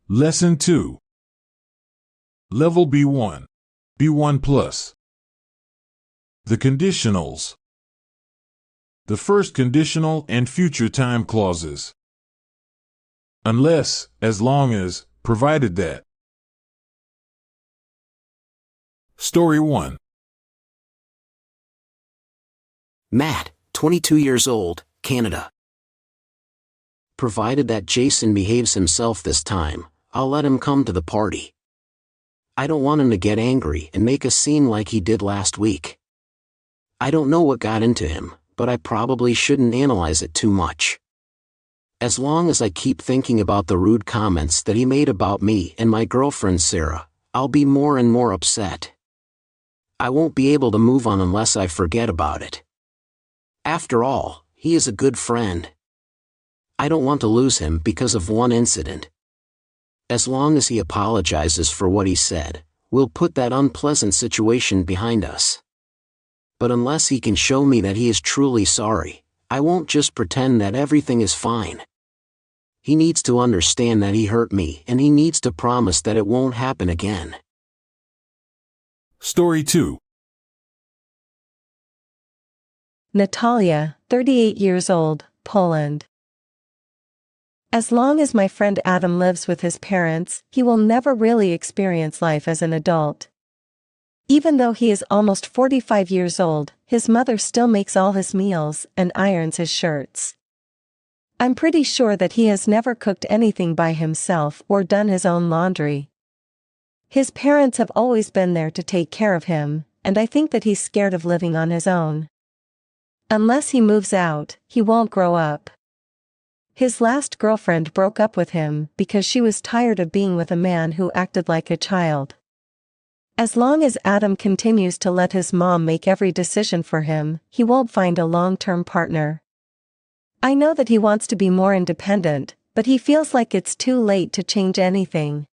Lesson 2. Level B1. B1 plus. The conditionals. The first conditional and future time clauses. Unless, as long as, provided that. Story 1. Matt, 22 years old, Canada. Provided that Jason behaves himself this time, I'll let him come to the party. I don't want him to get angry and make a scene like he did last week. I don't know what got into him, but I probably shouldn't analyze it too much. As long as I keep thinking about the rude comments that he made about me and my girlfriend Sarah, I'll be more and more upset. I won't be able to move on unless I forget about it. After all, he is a good friend. I don't want to lose him because of one incident. As long as he apologizes for what he said, we'll put that unpleasant situation behind us. But unless he can show me that he is truly sorry, I won't just pretend that everything is fine. He needs to understand that he hurt me, and he needs to promise that it won't happen again. Story 2. Natalia, 38 years old, Poland. As long as my friend Adam lives with his parents, he will never really experience life as an adult. Even though he is almost 45 years old, his mother still makes all his meals and irons his shirts. I'm pretty sure that he has never cooked anything by himself or done his own laundry. His parents have always been there to take care of him, and I think that he's scared of living on his own. Unless he moves out, he won't grow up. His last girlfriend broke up with him because she was tired of being with a man who acted like a child. As long as Adam continues to let his mom make every decision for him, he won't find a long-term partner. I know that he wants to be more independent, but he feels like it's too late to change anything.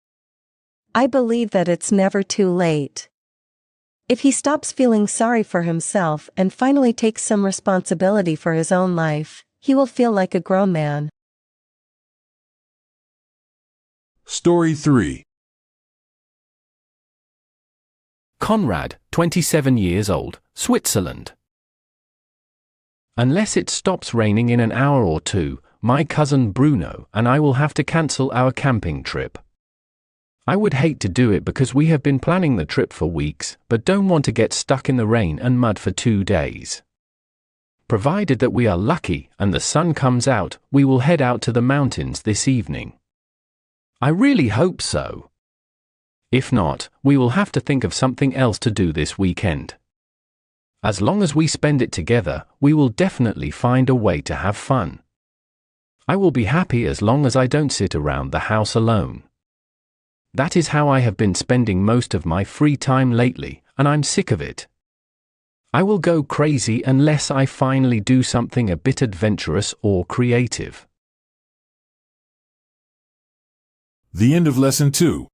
I believe that it's never too late. If he stops feeling sorry for himself and finally takes some responsibility for his own life, he will feel like a grown man. Story 3. Conrad, 27 years old, Switzerland. Unless it stops raining in an hour or two, my cousin Bruno and I will have to cancel our camping trip. I would hate to do it because we have been planning the trip for weeks, but don't want to get stuck in the rain and mud for 2 days. Provided that we are lucky and the sun comes out, we will head out to the mountains this evening. I really hope so. If not, we will have to think of something else to do this weekend. As long as we spend it together, we will definitely find a way to have fun. I will be happy as long as I don't sit around the house alone. That is how I have been spending most of my free time lately, and I'm sick of it. I will go crazy unless I finally do something a bit adventurous or creative. The end of Lesson 2.